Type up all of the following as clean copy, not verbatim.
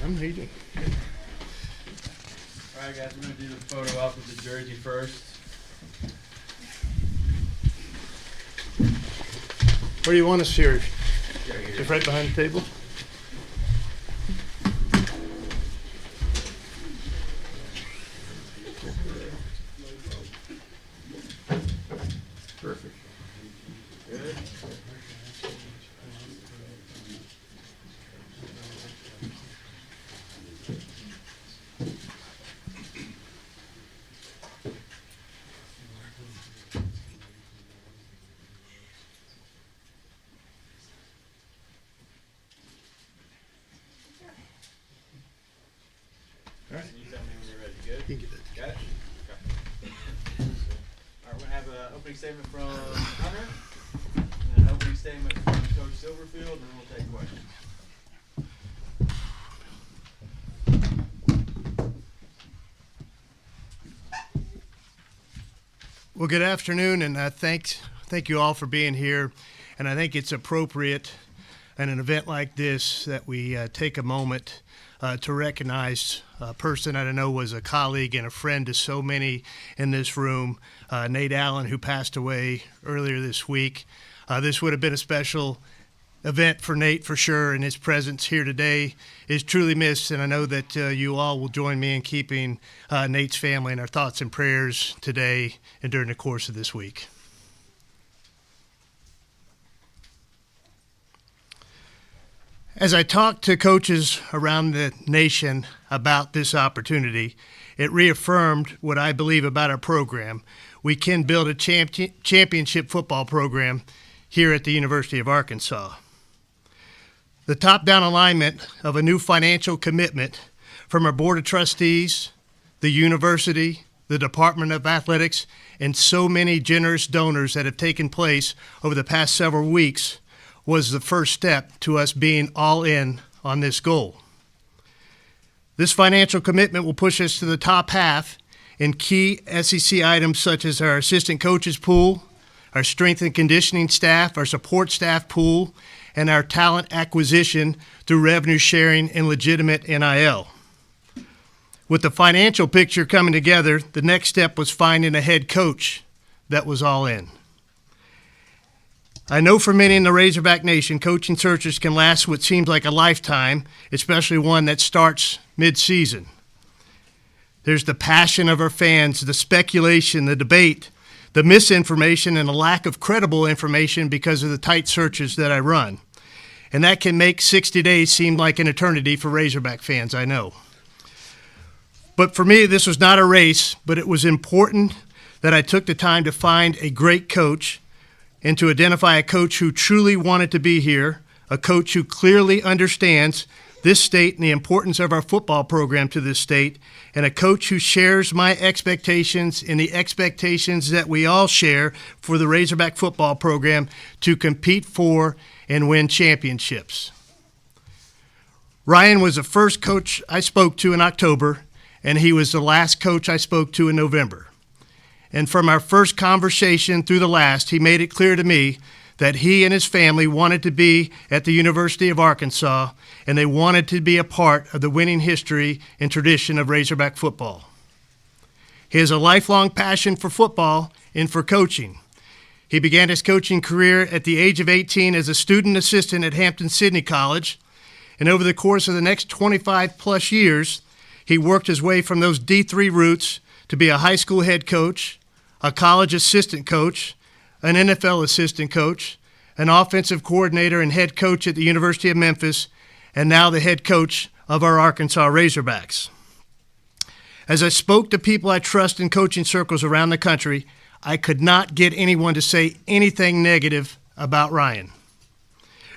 How you doing? All right, guys, we're going to do the photo op with the jersey first. Where do you want us here? Here. Just right behind the table? Perfect. Good. All right. You tell me when you're ready. Good? You can get that. Got it? Okay. All right, we're going to have an opening statement from Hunter, and an opening statement from Coach Silverfield, and then we'll take questions. Well, good afternoon, and thank you all for being here. And I think it's appropriate in an event like this that we take a moment to recognize a person that I know was a colleague and a friend to so many in this room, Nate Allen, who passed away earlier this week. This would have been a special event for Nate for sure, and his presence here today is truly missed, and I know that you all will join me in keeping Nate's family in our thoughts and prayers today and during the course of this week. As I talked to coaches around the nation about this opportunity, it reaffirmed what I believe about our program. We can build a championship football program here at the University of Arkansas. The top-down alignment of a new financial commitment from our Board of Trustees, the university, the Department of Athletics, and so many generous donors that have taken place over the past several weeks was the first step to us being all in on this goal. This financial commitment will push us to the top half in key SEC items such as our assistant coaches pool, our strength and conditioning staff, our support staff pool, and our talent acquisition through revenue sharing and legitimate NIL. With the financial picture coming together, the next step was finding a head coach that was all in. I know for many in the Razorback Nation, coaching searches can last what seems like a lifetime, especially one that starts mid-season. There's the passion of our fans, the speculation, the debate, the misinformation, and the lack of credible information because of the tight searches that I run. And that can make 60 days seem like an eternity for Razorback fans, I know. But for me, this was not a race, but it was important that I took the time to find a great coach and to identify a coach who truly wanted to be here, a coach who clearly understands this state and the importance of our football program to this state, and a coach who shares my expectations and the expectations that we all share for the Razorback football program to compete for and win championships. Ryan was the first coach I spoke to in October, and he was the last coach I spoke to in November. And from our first conversation through the last, he made it clear to me that he and his family wanted to be at the University of Arkansas, and they wanted to be a part of the winning history and tradition of Razorback football. He has a lifelong passion for football and for coaching. He began his coaching career at the age of 18 as a student assistant at Hampton-Sydney College, and over the course of the next 25-plus years, he worked his way from those D3 roots to be a high school head coach, a college assistant coach, an NFL assistant coach, an offensive coordinator and head coach at the University of Memphis, and now the head coach of our Arkansas Razorbacks. As I spoke to people I trust in coaching circles around the country, I could not get anyone to say anything negative about Ryan.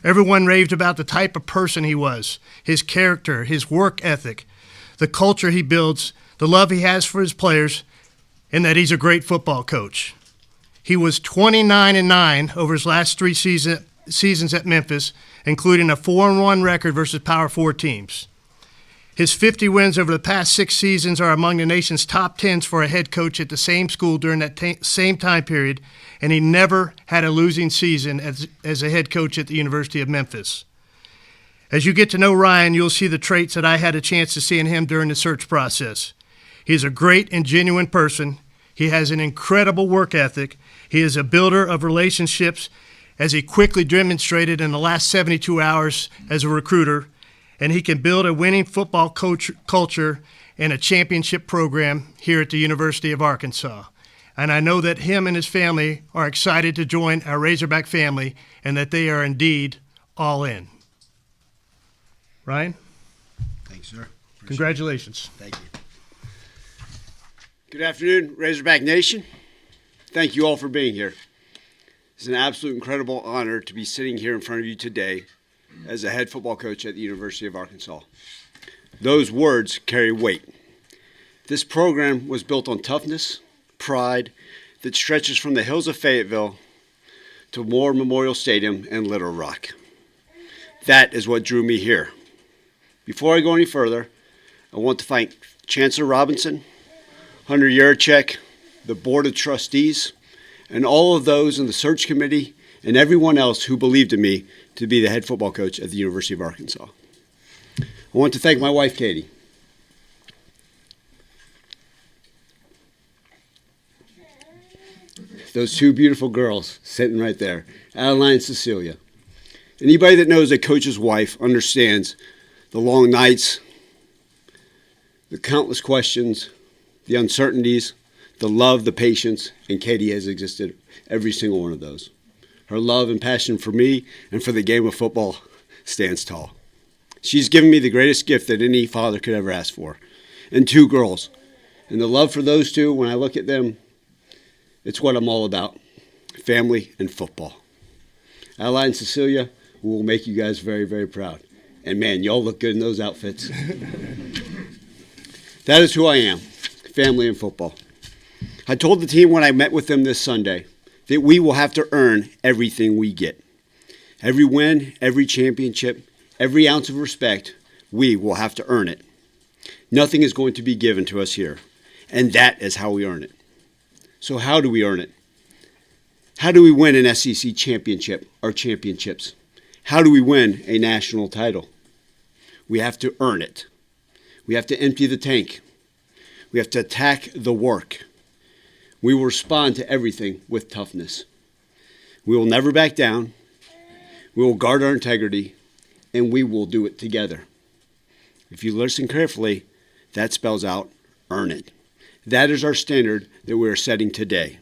Everyone raved about the type of person he was, his character, his work ethic, the culture he builds, the love he has for his players, and that he's a great football coach. He was 29-9 over his last three seasons at Memphis, including a 4-1 record versus Power 4 teams. His 50 wins over the past 6 seasons are among the nation's top 10s for a head coach at the same school during that same time period, and he never had a losing season as a head coach at the University of Memphis. As you get to know Ryan, you'll see the traits that I had a chance to see in him during the search process. He's a great and genuine person. He has an incredible work ethic. He is a builder of relationships, as he quickly demonstrated in the last 72 hours as a recruiter, and he can build a winning football culture and a championship program here at the University of Arkansas. And I know that him and his family are excited to join our Razorback family and that they are indeed all in. Ryan? Thanks, sir. Congratulations. Thank you. Good afternoon, Razorback Nation. Thank you all for being here. It's an absolute incredible honor to be sitting here in front of you today as a head football coach at the University of Arkansas. Those words carry weight. This program was built on toughness, pride, that stretches from the hills of Fayetteville to Moore Memorial Stadium and Little Rock. That is what drew me here. Before I go any further, I want to thank Chancellor Robinson, Hunter Yurachek, the Board of Trustees, and all of those in the search committee and everyone else who believed in me to be the head football coach at the University of Arkansas. I want to thank my wife, Katie. Those two beautiful girls sitting right there, Alumni and Cecilia. Anybody that knows a coach's wife understands the long nights, the countless questions, the uncertainties, the love, the patience, and Katie has existed every single one of those. Her love and passion for me and for the game of football stands tall. She's given me the greatest gift that any father could ever ask for, and two girls. And the love for those two, when I look at them, it's what I'm all about, family and football. Ally and Cecilia will make you guys very, very proud. And man, y'all look good in those outfits. That is who I am, family and football. I told the team when I met with them this Sunday that we will have to earn everything we get. Every win, every championship, every ounce of respect, we will have to earn it. Nothing is going to be given to us here, and that is how we earn it. So how do we earn it? How do we win an SEC championship or championships? How do we win a national title? We have to earn it. We have to empty the tank. We have to attack the work. We will respond to everything with toughness. We will never back down. We will guard our integrity, and we will do it together. If you listen carefully, that spells out earn it. That is our standard that we are setting today.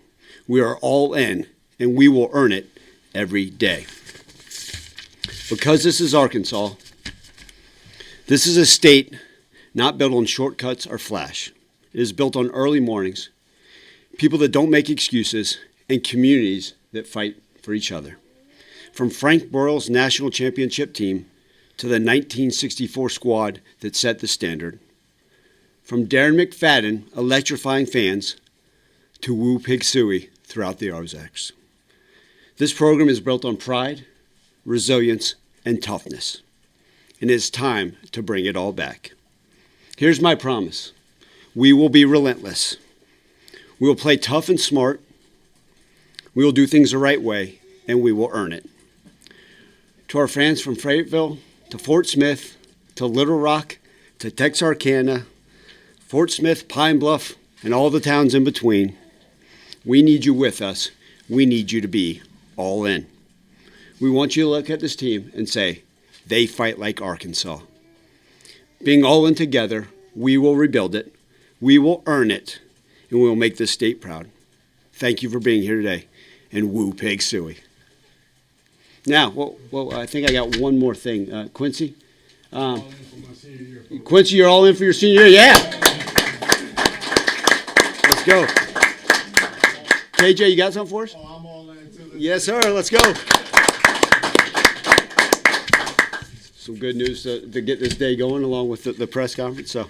We are all in, and we will earn it every day. Because this is Arkansas, this is a state not built on shortcuts or flash. It is built on early mornings, people that don't make excuses, and communities that fight for each other. From Frank Burrell's national championship team to the 1964 squad that set the standard. From Darren McFadden electrifying fans to Woo Pig Sooie throughout the Ozarks. This program is built on pride, resilience, and toughness. And it's time to bring it all back. Here's my promise. We will be relentless. We will play tough and smart. We will do things the right way, and we will earn it. To our fans from Fayetteville, to Fort Smith, to Little Rock, to Texarkana, Fort Smith, Pine Bluff, and all the towns in between, we need you with us. We need you to be all in. We want you to look at this team and say, they fight like Arkansas. Being all in together, we will rebuild it, we will earn it, and we will make this state proud. Thank you for being here today, and Woo Pig Sooie. Now, I think I got one more thing. Quincy? Quincy, you're all in for your senior year? Yeah! Let's go. KJ, you got something for us? I'm all in too. Yes, sir. Let's go. Some good news to get this day going along with the press conference. So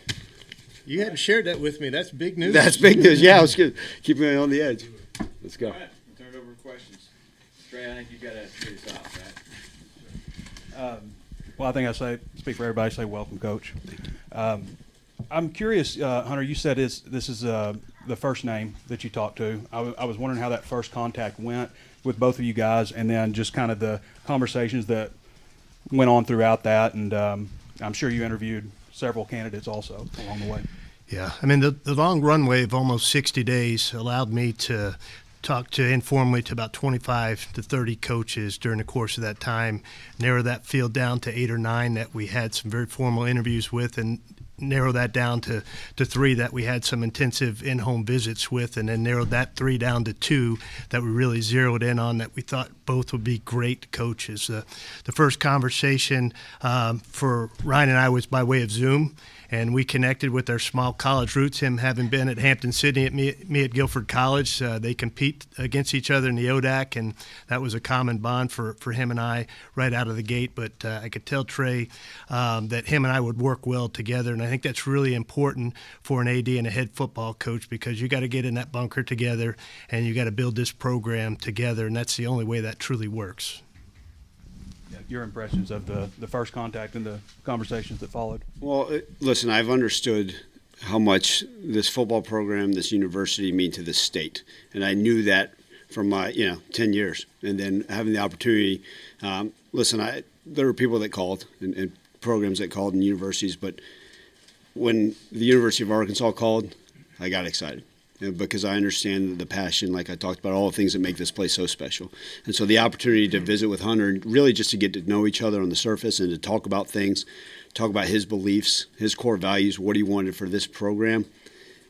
You hadn't shared that with me. That's big news. that's big news. Yeah, I was good. Keeping it on the edge. Let's go. All right, we'll turn it over to questions. Trey, I think you've got to lead us off, right? Well, I think I speak for everybody, say welcome, Coach. I'm curious, Hunter, you said this is the first name that you talked to. I was wondering how that first contact went with both of you guys, and then just kind of the conversations that went on throughout that, and I'm sure you interviewed several candidates also along the way. Yeah, I mean, the long runway of almost 60 days allowed me to talk to informally to about 25 to 30 coaches during the course of that time, narrow that field down to 8 or 9 that we had some very formal interviews with, and narrow that down to 3 that we had some intensive in-home visits with, and then narrowed that 3 down to 2 that we really zeroed in on that we thought both would be great coaches. The first conversation for Ryan and I was by way of Zoom, and we connected with our small college roots, him having been at Hampton-Sydney, me at Guilford College. They compete against each other in the ODAC, and that was a common bond for him and I right out of the gate. But I could tell Trey that him and I would work well together, and I think that's really important for an AD and a head football coach, because you got to get in that bunker together, and you got to build this program together, and that's the only way that truly works. Your impressions of the first contact and the conversations that followed? Well, listen, I've understood how much this football program, this university mean to this state. And I knew that from my, 10 years. And then having the opportunity, there were people that called and programs that called in universities, but when the University of Arkansas called, I got excited. Because I understand the passion, like I talked about, all the things that make this place so special. And so the opportunity to visit with Hunter, really just to get to know each other on the surface and to talk about things, talk about his beliefs, his core values, what he wanted for this program,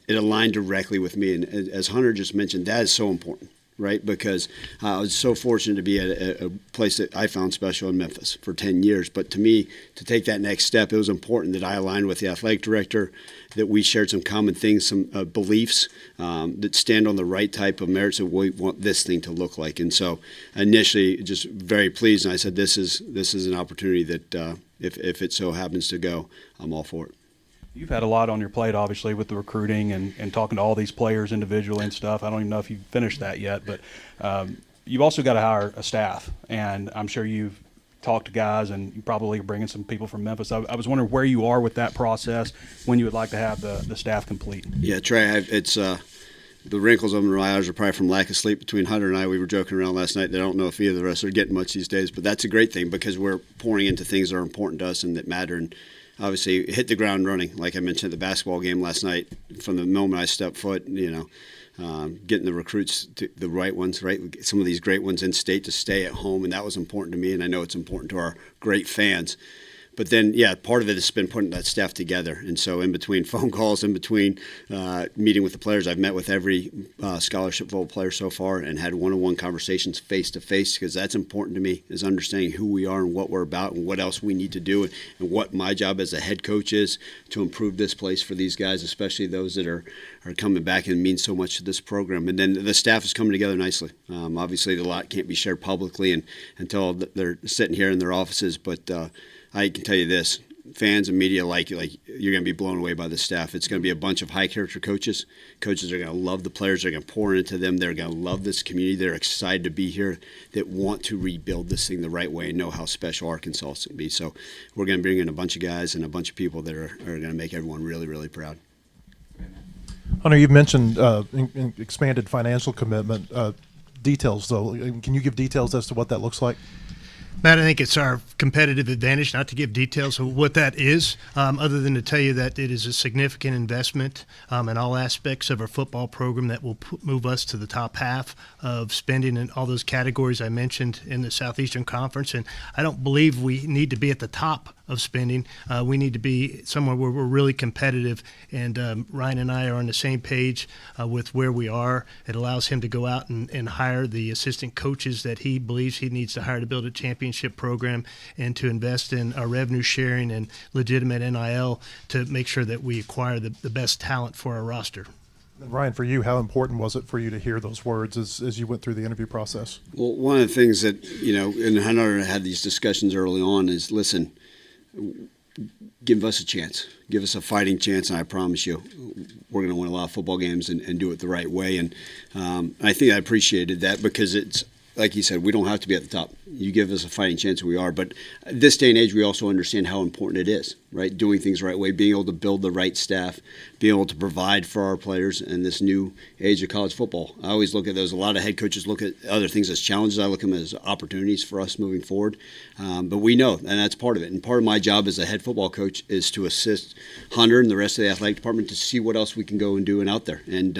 it aligned directly with me. And as Hunter just mentioned, that is so important, right? Because I was so fortunate to be at a place that I found special in Memphis for 10 years. But to me, to take that next step, it was important that I aligned with the athletic director, that we shared some common things, some beliefs that stand on the right type of merits of what we want this thing to look like. And so initially, just very pleased, and I said, this is an opportunity that if it so happens to go, I'm all for it. You've had a lot on your plate, obviously, with the recruiting and talking to all these players individually and stuff. I don't even know if you've finished that yet, but you've also got to hire a staff, and I'm sure you've talked to guys, and you probably are bringing some people from Memphis. I was wondering where you are with that process, when you would like to have the staff complete. Yeah, Trey, it's the wrinkles over my eyes are probably from lack of sleep between Hunter and I. We were joking around last night that I don't know if either of the rest are getting much these days, but that's a great thing because we're pouring into things that are important to us and that matter. And obviously hit the ground running, like I mentioned at the basketball game last night. From the moment I stepped foot, getting the recruits, the right ones, right? Some of these great ones in state to stay at home, and that was important to me, and I know it's important to our great fans. But then, part of it has been putting that staff together. And so in between phone calls, in between meeting with the players, I've met with every scholarship football player so far and had one-on-one conversations face-to-face, because that's important to me, is understanding who we are and what we're about and what else we need to do and what my job as a head coach is to improve this place for these guys, especially those that are coming back and mean so much to this program. And then the staff is coming together nicely. Obviously, the lot can't be shared publicly until they're sitting here in their offices, but I can tell you this, fans and media like you're going to be blown away by the staff. It's going to be a bunch of high-character coaches. Coaches are going to love the players. They're going to pour into them. They're going to love this community. They're excited to be here, that want to rebuild this thing the right way and know how special Arkansas can be. So we're going to bring in a bunch of guys and a bunch of people that are going to make everyone really, really proud. Hunter, you've mentioned expanded financial commitment. Details, though. Can you give details as to what that looks like? Matt, I think it's our competitive advantage not to give details of what that is, other than to tell you that it is a significant investment in all aspects of our football program that will move us to the top half of spending in all those categories I mentioned in the Southeastern Conference. And I don't believe we need to be at the top of spending. We need to be somewhere where we're really competitive, and Ryan and I are on the same page with where we are. It allows him to go out and hire the assistant coaches that he believes he needs to hire to build a championship program, and to invest in our revenue sharing and legitimate NIL to make sure that we acquire the best talent for our roster. And Ryan, for you, how important was it for you to hear those words as you went through the interview process? Well, one of the things that, and Hunter had these discussions early on is, listen, give us a chance. Give us a fighting chance, and I promise you we're going to win a lot of football games and do it the right way. And I think I appreciated that, because it's, like he said, we don't have to be at the top. You give us a fighting chance, we are. But this day and age, we also understand how important it is, right? Doing things the right way, being able to build the right staff, being able to provide for our players in this new age of college football. I always look at those. A lot of head coaches look at other things as challenges. I look at them as opportunities for us moving forward. But we know, and that's part of it. And part of my job as a head football coach is to assist Hunter and the rest of the athletic department to see what else we can go and do and out there. And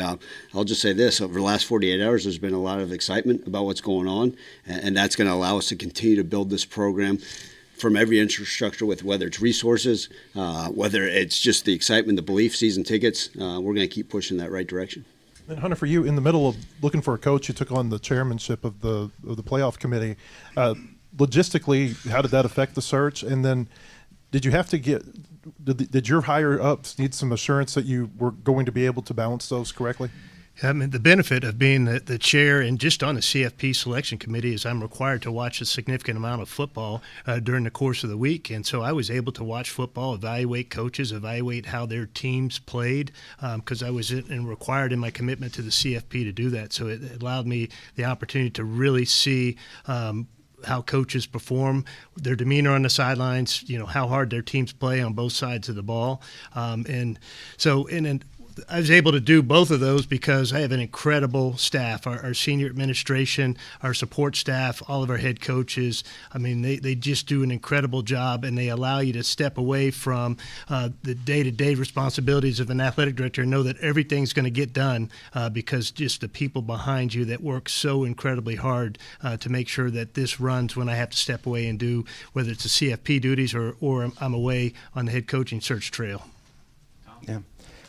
I'll just say this, over the last 48 hours, there's been a lot of excitement about what's going on, and that's going to allow us to continue to build this program from every infrastructure, with whether it's resources, whether it's just the excitement, the belief, season tickets. We're going to keep pushing that right direction. And Hunter, for you, in the middle of looking for a coach, you took on the chairmanship of the playoff committee. Logistically, how did that affect the search? And then did you have to did your higher ups need some assurance that you were going to be able to balance those correctly? I mean, the benefit of being the chair and just on the CFP selection committee is I'm required to watch a significant amount of football during the course of the week. And so I was able to watch football, evaluate coaches, evaluate how their teams played, because I was required in my commitment to the CFP to do that. So it allowed me the opportunity to really see how coaches perform, their demeanor on the sidelines, how hard their teams play on both sides of the ball. I was able to do both of those because I have an incredible staff, our senior administration, our support staff, all of our head coaches. I mean, they just do an incredible job, and they allow you to step away from the day-to-day responsibilities of an athletic director and know that everything's going to get done because just the people behind you that work so incredibly hard to make sure that this runs when I have to step away and do, whether it's the CFP duties or I'm away on the head coaching search trail. Yeah.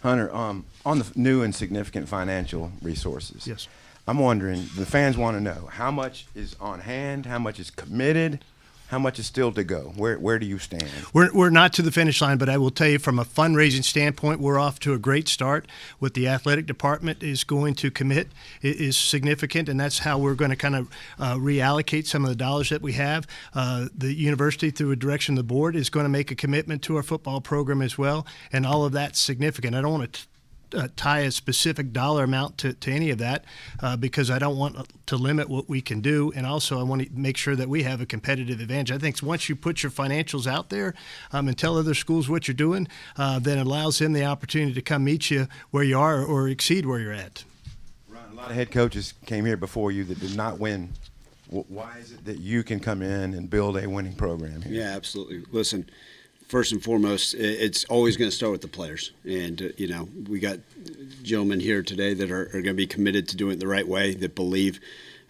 Hunter, on the new and significant financial resources, Yes. I'm wondering, the fans want to know, how much is on hand, how much is committed, how much is still to go? Where do you stand? We're not to the finish line, but I will tell you from a fundraising standpoint, we're off to a great start. What the athletic department is going to commit is significant, and that's how we're going to kind of reallocate some of the dollars that we have. The university, through a direction of the board, is going to make a commitment to our football program as well, and all of that's significant. I don't want to tie a specific dollar amount to any of that because I don't want to limit what we can do, and also I want to make sure that we have a competitive advantage. I think once you put your financials out there and tell other schools what you're doing, then it allows them the opportunity to come meet you where you are or exceed where you're at. Ron, a lot of head coaches came here before you that did not win. Why is it that you can come in and build a winning program here? Yeah, absolutely. Listen, first and foremost, it's always going to start with the players. And, we got gentlemen here today that are going to be committed to doing it the right way, that believe.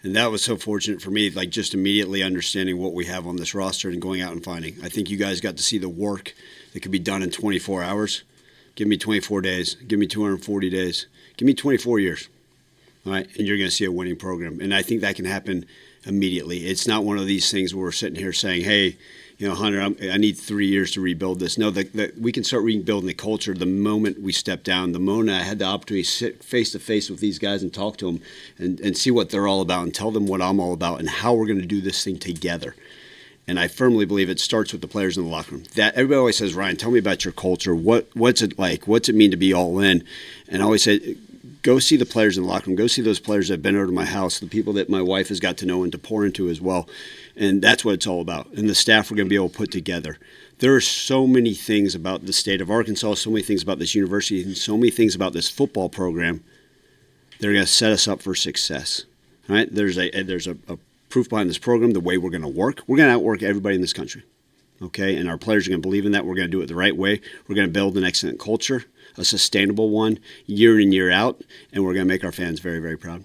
And that was so fortunate for me, like just immediately understanding what we have on this roster and going out and finding. I think you guys got to see the work that could be done in 24 hours. Give me 24 days. Give me 240 days. Give me 24 years. All right, and you're going to see a winning program. And I think that can happen immediately. It's not one of these things where we're sitting here saying, hey, Hunter, I need 3 years to rebuild this. No, we can start rebuilding the culture the moment we step down. The moment I had the opportunity to sit face-to-face with these guys and talk to them and see what they're all about and tell them what I'm all about and how we're going to do this thing together. And I firmly believe it starts with the players in the locker room. That everybody always says, Ryan, tell me about your culture. What's it like? What's it mean to be all in? And I always say, go see the players in the locker room. Go see those players that have been over to my house, the people that my wife has got to know and to pour into as well. And that's what it's all about. And the staff we're going to be able to put together. There are so many things about the state of Arkansas, so many things about this university, and so many things about this football program that are going to set us up for success. All right? There's a proof behind this program, the way we're going to work. We're going to outwork everybody in this country. Okay? And our players are going to believe in that. We're going to do it the right way. We're going to build an excellent culture, a sustainable one, year in, year out, and we're going to make our fans very, very proud.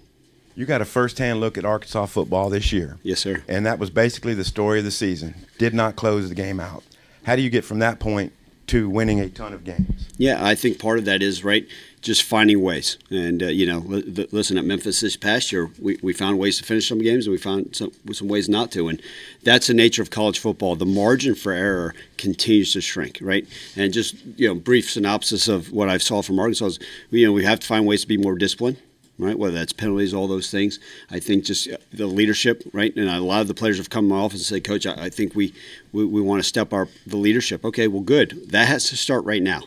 You got a first-hand look at Arkansas football this year. Yes, sir. And that was basically the story of the season. Did not close the game out. How do you get from that point to winning a ton of games? Yeah, I think part of that is, right, just finding ways. And, listen, at Memphis this past year, we found ways to finish some games and we found some ways not to. And that's the nature of college football. The margin for error continues to shrink, right? And just, brief synopsis of what I saw from Arkansas is, we have to find ways to be more disciplined. Right, whether that's penalties, all those things. I think just the leadership, right, and a lot of the players have come to my office and said, Coach, I think we want to step up the leadership. Okay, well, good. That has to start right now.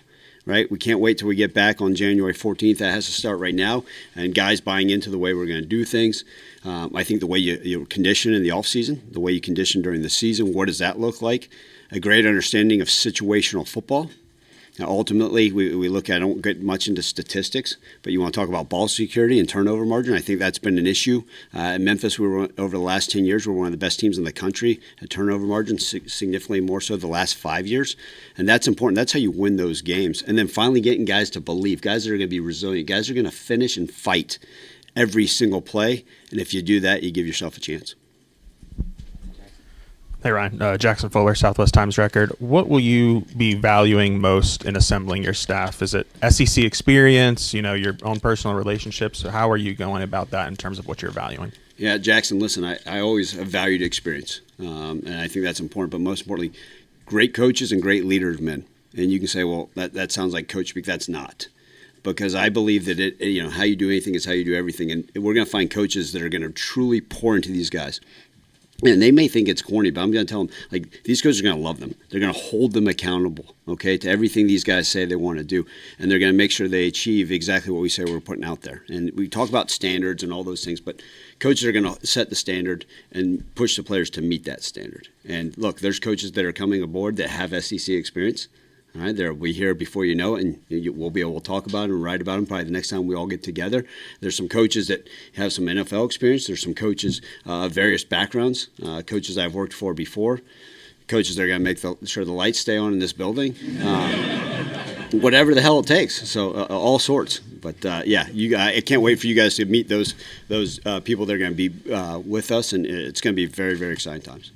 right? We can't wait till we get back on January 14th. That has to start right now, and guys buying into the way we're going to do things. I think the way you condition in the offseason, the way you condition during the season, what does that look like? A great understanding of situational football. Now, ultimately, we look at, I don't get much into statistics, but you want to talk about ball security and turnover margin. I think that's been an issue. In Memphis, we were, over the last 10 years, we're one of the best teams in the country at turnover margin, significantly more so the last 5 years. And that's important. That's how you win those games. And then finally getting guys to believe, guys that are going to be resilient, guys that are going to finish and fight every single play. And if you do that, you give yourself a chance. Hey Ryan, Jackson Fuller, Southwest Times Record. What will you be valuing most in assembling your staff? Is it SEC experience, your own personal relationships? Or how are you going about that in terms of what you're valuing? Yeah, Jackson, listen, I always have valued experience, and I think that's important. But most importantly, great coaches and great leaders of men. And you can say, well, that sounds like coach speak. That's not. Because I believe that how you do anything is how you do everything. And we're going to find coaches that are going to truly pour into these guys. And they may think it's corny, but I'm going to tell them, these coaches are going to love them. They're going to hold them accountable, okay, to everything these guys say they want to do. And they're going to make sure they achieve exactly what we say we're putting out there. And we talk about standards and all those things, but coaches are going to set the standard and push the players to meet that standard. And look, there's coaches that are coming aboard that have SEC experience. All right, they'll be here before you know it, and we'll be able to talk about it and write about them probably the next time we all get together. There's some coaches that have some NFL experience. There's some coaches of various backgrounds, coaches I've worked for before, coaches that are going to make sure the lights stay on in this building, whatever the hell it takes. So all sorts. But, I can't wait for you guys to meet those people that are going to be with us, and it's going to be very, very exciting times.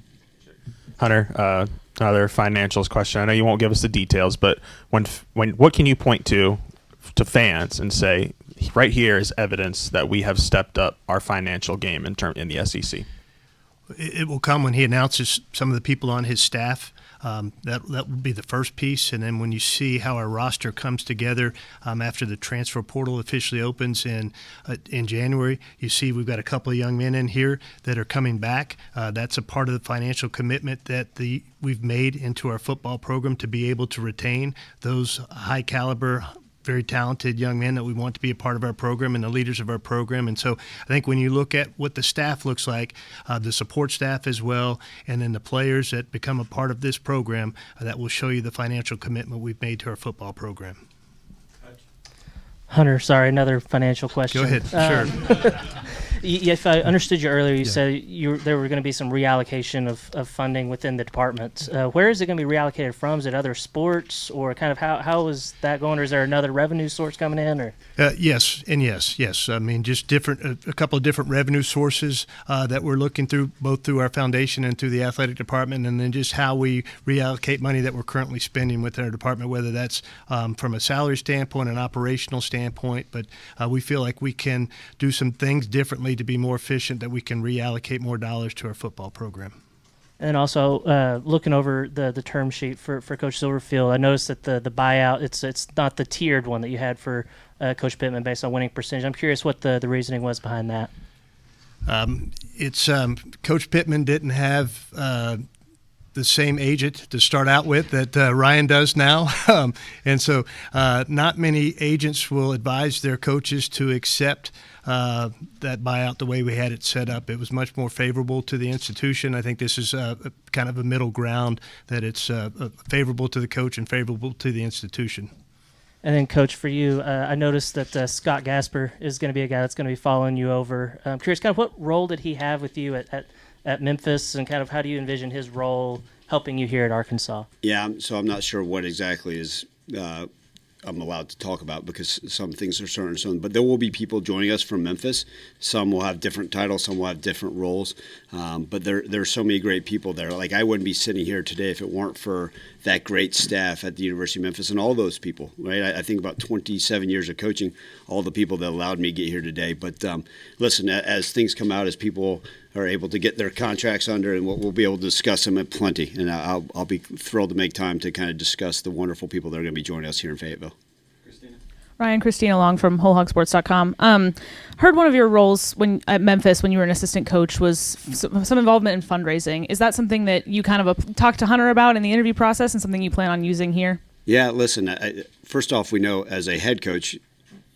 Hunter, another financials question. I know you won't give us the details, but when what can you point to fans and say, right here is evidence that we have stepped up our financial game in the SEC? It will come when he announces some of the people on his staff. That will be the first piece, and then when you see how our roster comes together after the transfer portal officially opens in January, you see we've got a couple of young men in here that are coming back. That's a part of the financial commitment that we've made into our football program to be able to retain those high caliber, very talented young men that we want to be a part of our program and the leaders of our program. And so I think when you look at what the staff looks like, the support staff as well, and then the players that become a part of this program, that will show you the financial commitment we've made to our football program. Hunter, sorry, another financial question. Go ahead. Sure. If I understood you earlier, you said there were going to be some reallocation of funding within the department. Where is it going to be reallocated from? Is it other sports, or kind of how is that going? Or is there another revenue source coming in? Or Yes, and yes. I mean, just a couple of different revenue sources that we're looking through, both through our foundation and through the athletic department, and then just how we reallocate money that we're currently spending within our department, whether that's from a salary standpoint, an operational standpoint. But we feel like we can do some things differently to be more efficient, that we can reallocate more dollars to our football program. And also looking over the term sheet for Coach Silverfield, I noticed that the buyout, it's not the tiered one that you had for Coach Pittman based on winning percentage. I'm curious what the reasoning was behind that. Coach Pittman didn't have the same agent to start out with that Ryan does now. And so not many agents will advise their coaches to accept that buyout the way we had it set up. It was much more favorable to the institution. I think this is kind of a middle ground, that it's favorable to the coach and favorable to the institution. And then, Coach, for you, I noticed that Scott Gasper is going to be a guy that's going to be following you over. I'm curious, kind of what role did he have with you at Memphis, and kind of how do you envision his role helping you here at Arkansas? Yeah, so I'm not sure what exactly is I'm allowed to talk about, because some things are certain. But there will be people joining us from Memphis. Some will have different titles, some will have different roles. But there are so many great people there. Like, I wouldn't be sitting here today if it weren't for that great staff at the University of Memphis and all those people, right? I think about 27 years of coaching, all the people that allowed me to get here today. But listen, as things come out, as people are able to get their contracts under, and we'll be able to discuss them at plenty. And I'll be thrilled to make time to kind of discuss the wonderful people that are going to be joining us here in Fayetteville. Christina Long from WholeHogSports.com. Heard one of your roles at Memphis when you were an assistant coach was some involvement in fundraising. Is that something that you kind of talked to Hunter about in the interview process, and something you plan on using here? Yeah, listen, first off, we know as a head coach,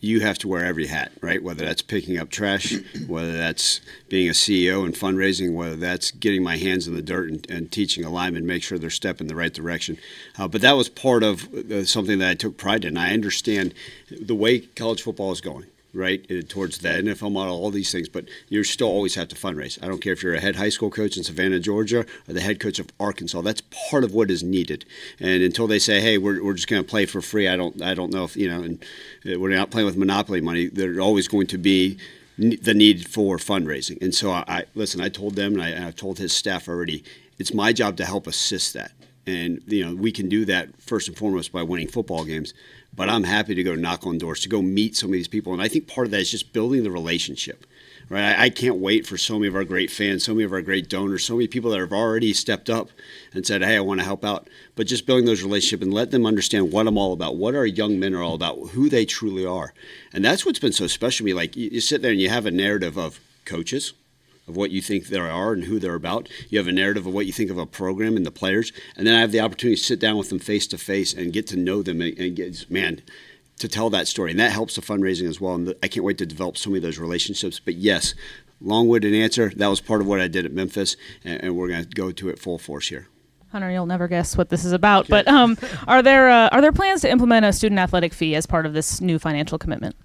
you have to wear every hat, right? Whether that's picking up trash, whether that's being a CEO and fundraising, whether that's getting my hands in the dirt and teaching a lineman, make sure they're stepping the right direction. But that was part of something that I took pride in. I understand the way college football is going, right, towards the NFL model, all these things, but you still always have to fundraise. I don't care if you're a head high school coach in Savannah, Georgia, or the head coach of Arkansas. That's part of what is needed. And until they say, hey, we're just going to play for free, I don't know if, and we're not playing with monopoly money, there's always going to be the need for fundraising. And so I told them, and I've told his staff already, it's my job to help assist that. And, we can do that first and foremost by winning football games. But I'm happy to go knock on doors, to go meet some of these people. And I think part of that is just building the relationship, right? I can't wait for so many of our great fans, so many of our great donors, so many people that have already stepped up and said, hey, I want to help out. But just building those relationships and let them understand what I'm all about, what our young men are all about, who they truly are. And that's what's been so special to me. Like, you sit there and you have a narrative of coaches, of what you think they are and who they're about. You have a narrative of what you think of a program and the players. And then I have the opportunity to sit down with them face to face and get to know them and get, to tell that story. And that helps the fundraising as well. And I can't wait to develop so many of those relationships. But yes, long-winded answer, that was part of what I did at Memphis, and we're going to go to it full force here. Hunter, you'll never guess what this is about, but are there plans to implement a student athletic fee as part of this new financial commitment?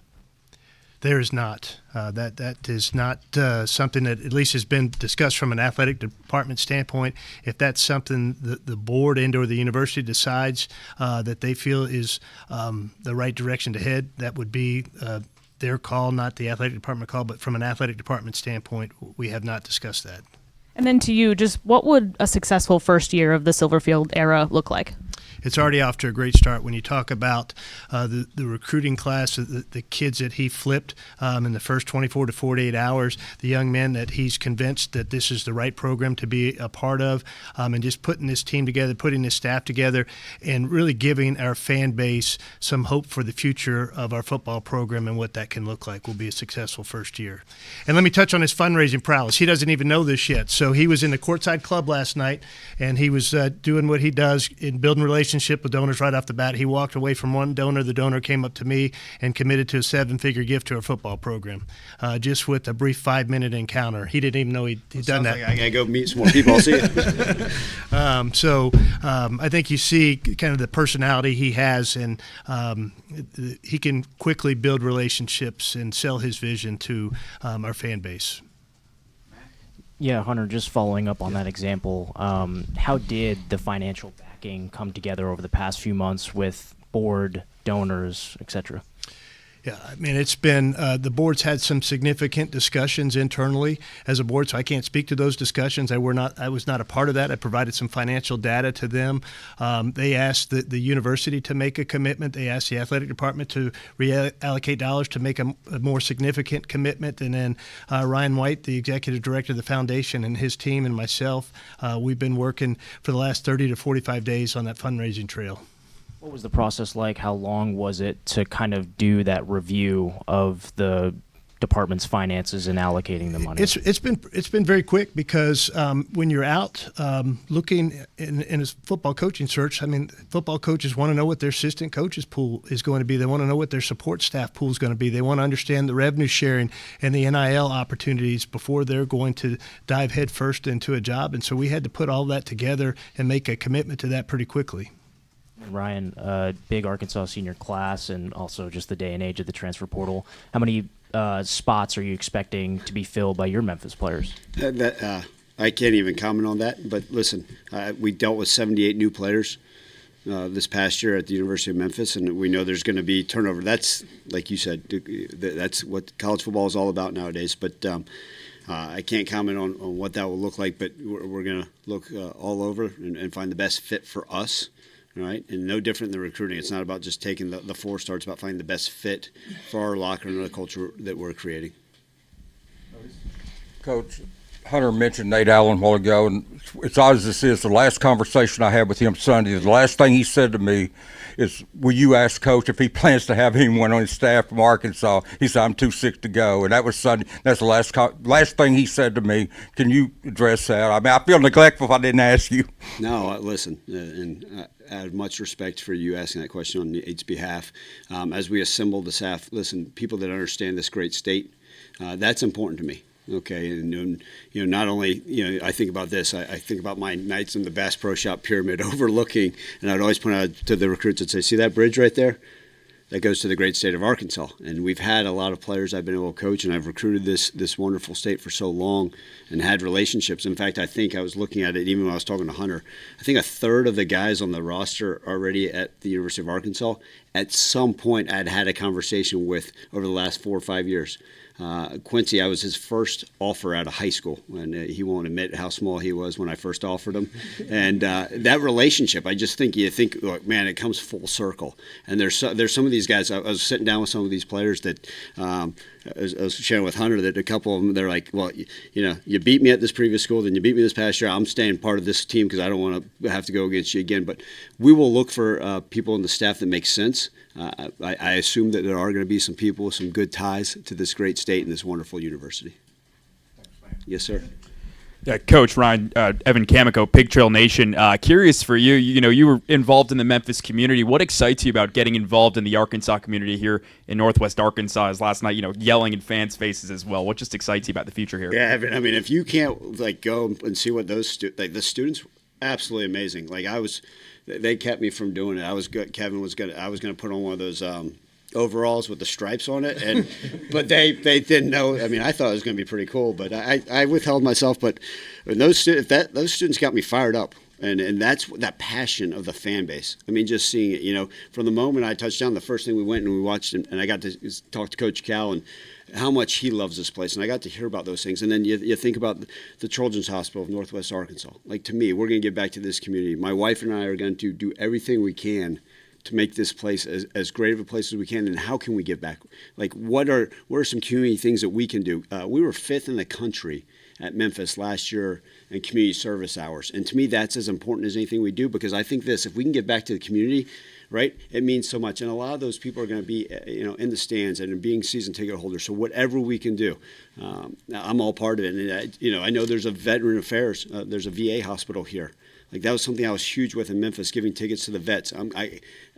There is not. That is not something that at least has been discussed from an athletic department standpoint. If that's something the board and or the university decides that they feel is the right direction to head, that would be their call, not the athletic department call. But from an athletic department standpoint, we have not discussed that. And then to you, just what would a successful first year of the Silverfield era look like? It's already off to a great start. When you talk about the recruiting class, the kids that he flipped in the first 24 to 48 hours, the young men that he's convinced that this is the right program to be a part of, and just putting this team together, putting this staff together, and really giving our fan base some hope for the future of our football program and what that can look like will be a successful first year. And let me touch on his fundraising prowess. He doesn't even know this yet. So he was in the courtside club last night, and he was doing what he does in building relationships with donors right off the bat. He walked away from one donor. The donor came up to me and committed to a 7-figure gift to our football program, just with a brief 5-minute encounter. He didn't even know he'd done that. Like I gotta go meet some more people. I'll see it. I think you see kind of the personality he has, and he can quickly build relationships and sell his vision to our fan base. Yeah, Hunter, just following up on that example, how did the financial backing come together over the past few months with board, donors, et cetera? Yeah, I mean, it's been the board's had some significant discussions internally as a board, so I can't speak to those discussions. I was not a part of that. I provided some financial data to them. They asked the university to make a commitment. They asked the athletic department to reallocate dollars to make a more significant commitment. And then Ryan White, the executive director of the foundation, and his team and myself, we've been working for the last 30 to 45 days on that fundraising trail. What was the process like? How long was it to kind of do that review of the department's finances and allocating the money? It's been very quick because when you're out looking in a football coaching search, I mean, football coaches want to know what their assistant coaches pool is going to be. They want to know what their support staff pool is going to be. They want to understand the revenue sharing and the NIL opportunities before they're going to dive headfirst into a job. And so we had to put all that together and make a commitment to that pretty quickly. Ryan, big Arkansas senior class, and also just the day and age of the transfer portal. How many spots are you expecting to be filled by your Memphis players? I can't even comment on that. But listen, we dealt with 78 new players this past year at the University of Memphis, and we know there's going to be turnover. That's, like you said, that's what college football is all about nowadays. But I can't comment on what that will look like, but we're going to look all over and find the best fit for us. Right, and no different than recruiting. It's not about just taking the 4-star. It's about finding the best fit for our locker and the culture that we're creating. Coach, Hunter mentioned Nate Allen a while ago, and it's odd as this is, the last conversation I had with him Sunday, the last thing he said to me is, will you ask Coach if he plans to have anyone on his staff from Arkansas? He said, I'm too sick to go. And that was Sunday. That's the last thing he said to me. Can you address that? I mean, I feel neglectful if I didn't ask you. No, listen, and I have much respect for you asking that question on its behalf. As we assemble the staff, listen, people that understand this great state, that's important to me. Okay, and not only I think about this. I think about my nights in the Bass Pro Shop pyramid overlooking, and I'd always point out to the recruits and say, "See that bridge right there? That goes to the great state of Arkansas." And we've had a lot of players I've been able to coach, and I've recruited this wonderful state for so long, and had relationships. In fact, I think I was looking at it even when I was talking to Hunter. I think a third of the guys on the roster already at the University of Arkansas, at some point, I'd had a conversation with over the last 4 or 5 years. Quincy, I was his first offer out of high school, and he won't admit how small he was when I first offered him. And that relationship, I just think like, man, it comes full circle. And there's some of these guys. I was sitting down with some of these players that I was sharing with Hunter that a couple of them, they're like, well, you beat me at this previous school, then you beat me this past year. I'm staying part of this team because I don't want to have to go against you again. But we will look for people in the staff that make sense. I assume that there are going to be some people with some good ties to this great state and this wonderful university. Yes, sir. Yeah, Coach Ryan, Evan Camico, Pig Trail Nation. Curious for you, you were involved in the Memphis community. What excites you about getting involved in the Arkansas community here in Northwest Arkansas? As last night, yelling in fans' faces as well. What just excites you about the future here? Yeah, Evan, I mean, if you can't go and see what those the students, absolutely amazing. They kept me from doing it. I was gonna put on one of those overalls with the stripes on it, but they didn't know. I mean, I thought it was going to be pretty cool, but I withheld myself. But those students got me fired up, and that's that passion of the fan base. I mean, just seeing it. From the moment I touched down, the first thing we went and we watched, and I got to talk to Coach Cal and how much he loves this place, and I got to hear about those things. And then you think about the Children's Hospital of Northwest Arkansas. Like, to me, we're going to give back to this community. My wife and I are going to do everything we can to make this place as great of a place as we can. And how can we give back? Like, what are some community things that we can do? We were 5th in the country at Memphis last year in community service hours, and to me, that's as important as anything we do, because I think if we can give back to the community, right, it means so much. And a lot of those people are going to be, in the stands and being season ticket holders. So whatever we can do, I'm all part of it. And I know there's a Veteran Affairs, there's a VA hospital here. Like, that was something I was huge with in Memphis, giving tickets to the vets.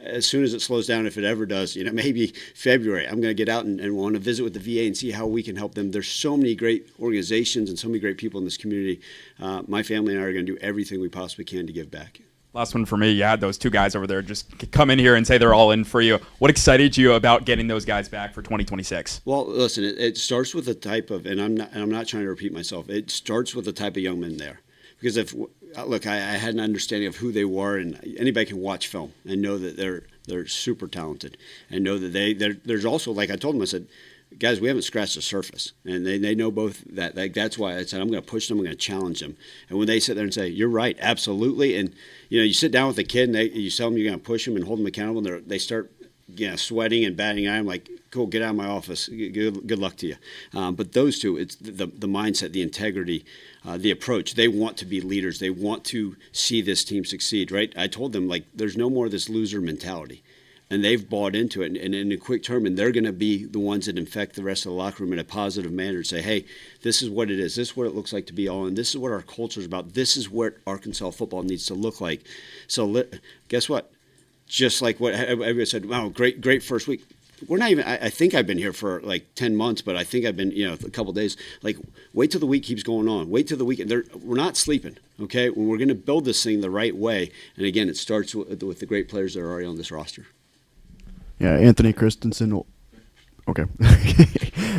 As soon as it slows down, if it ever does, maybe February, I'm going to get out and want to visit with the VA and see how we can help them. There's so many great organizations and so many great people in this community. My family and I are going to do everything we possibly can to give back. Last one for me. You had those 2 guys over there just come in here and say they're all in for you. What excited you about getting those guys back for 2026? Well, listen, it starts with the type of, and I'm not trying to repeat myself. It starts with the type of young men there, because I had an understanding of who they were, and anybody can watch film and know that they're super talented, and know that there's also, like I told them, I said, guys, we haven't scratched the surface, and they know both that. Like, that's why I said I'm going to push them, I'm going to challenge them. And when they sit there and say, "You're right, absolutely," and you sit down with a kid and you tell them you're going to push them and hold them accountable, and they start sweating and batting eye. I'm like, cool, get out of my office. Good luck to you. But those two, it's the mindset, the integrity, the approach. They want to be leaders. They want to see this team succeed, right? I told them, like, there's no more of this loser mentality. And they've bought into it, and in a quick term, and they're going to be the ones that infect the rest of the locker room in a positive manner and say, hey, this is what it is. This is what it looks like to be all in. This is what our culture is about. This is what Arkansas football needs to look like. So guess what? Just like what everybody said, wow, great first week. We're not even, I think I've been here for like 10 months, but I think I've been, a couple of days. Like, wait till the week keeps going on. Wait till the weekend. We're not sleeping, okay? We're going to build this thing the right way. And again, it starts with the great players that are already on this roster. Yeah, Anthony Christensen. Okay.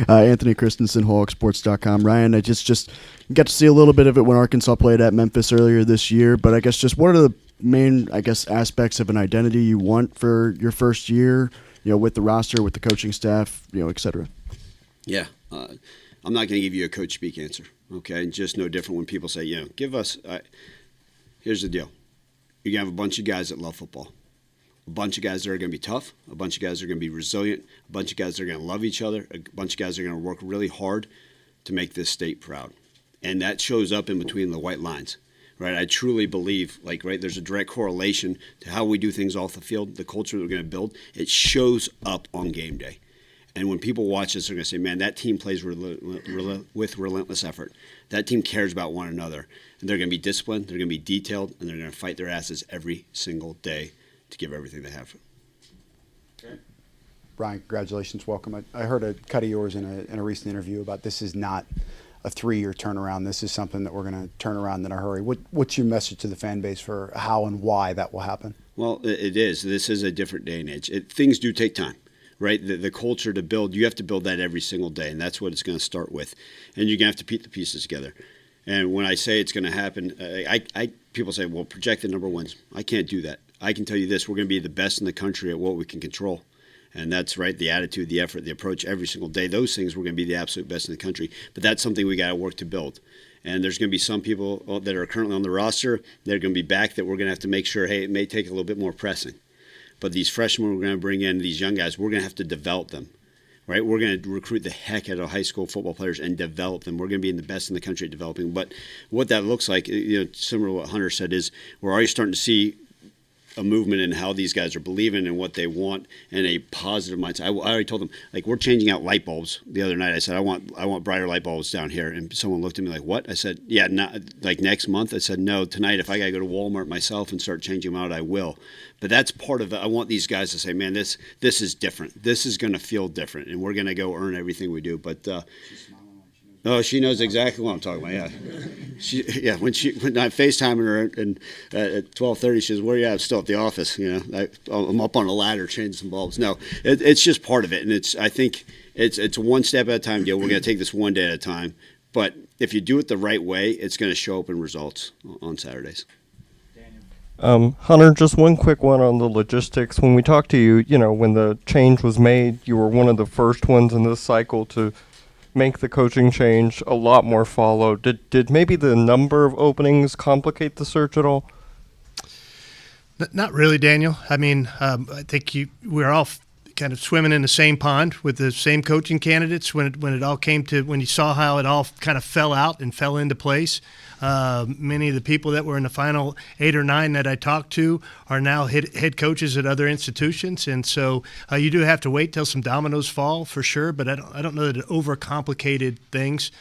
Anthony Christensen, HawkSports.com. Ryan, I just got to see a little bit of it when Arkansas played at Memphis earlier this year, but I guess just what are the main, aspects of an identity you want for your first year, with the roster, with the coaching staff, et cetera? Yeah. I'm not going to give you a coach speak answer, okay? Just no different when people say, give us here's the deal. You're going to have a bunch of guys that love football. A bunch of guys that are going to be tough, a bunch of guys that are going to be resilient, a bunch of guys that are going to love each other, a bunch of guys that are going to work really hard to make this state proud. And that shows up in between the white lines, right? I truly believe, there's a direct correlation to how we do things off the field, the culture that we're going to build. It shows up on game day. And when people watch this, they're going to say, man, that team plays with relentless effort. That team cares about one another. And they're going to be disciplined, they're going to be detailed, and they're going to fight their asses every single day to give everything they have. Brian, congratulations, welcome. I heard a cut of yours in a recent interview about this is not a 3-year turnaround. This is something that we're going to turn around in a hurry. What's your message to the fan base for how and why that will happen? Well, it is. This is a different day and age. Things do take time. Right, the culture to build, you have to build that every single day, and that's what it's going to start with. And you're going to have to put the pieces together. And when I say it's going to happen, people say, well, project the number ones. I can't do that. I can tell you this, we're going to be the best in the country at what we can control. And that's right, the attitude, the effort, the approach every single day. Those things, we're going to be the absolute best in the country. But that's something we got to work to build. And there's going to be some people that are currently on the roster that are going to be back that we're going to have to make sure, hey, it may take a little bit more pressing. But these freshmen we're going to bring in, these young guys, we're going to have to develop them, right? We're going to recruit the heck out of high school football players and develop them. We're going to be the best in the country at developing. But what that looks like, similar to what Hunter said, is we're already starting to see a movement in how these guys are believing and what they want and a positive mindset. I already told them, we're changing out light bulbs the other night. I said, I want brighter light bulbs down here. And someone looked at me like, what? I said, yeah, not next month. I said, no, tonight, if I got to go to Walmart myself and start changing them out, I will. But that's part of it. I want these guys to say, man, this is different. This is going to feel different. And we're going to go earn everything we do. But, she knows exactly what I'm talking about. Yeah, when I FaceTiming her and at 12:30, she says, "Where are you at?" I'm still at the office. I'm up on a ladder changing some bulbs. No, it's just part of it, and I think it's a one step at a time deal. We're going to take this one day at a time, but if you do it the right way, it's going to show up in results on Saturdays. Hunter, just one quick one on the logistics. When we talked to you, when the change was made, you were one of the first ones in this cycle to make the coaching change. A lot more follow. Did maybe the number of openings complicate the search at all? Not really, Daniel. I mean, I think we're all kind of swimming in the same pond with the same coaching candidates when it all came to, when you saw how it all kind of fell out and fell into place. Many of the people that were in the final 8 or 9 that I talked to are now head coaches at other institutions, and so you do have to wait till some dominoes fall for sure. But I don't know that it overcomplicated things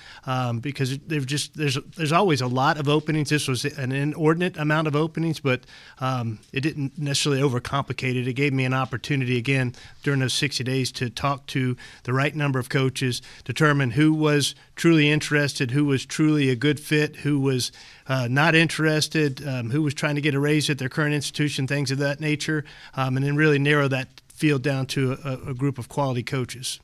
because there's always a lot of openings. This was an inordinate amount of openings, but it didn't necessarily overcomplicate it. It gave me an opportunity again during those 60 days to talk to the right number of coaches, determine who was truly interested, who was truly a good fit, who was not interested, who was trying to get a raise at their current institution, things of that nature, and then really narrow that field down to a group of quality coaches.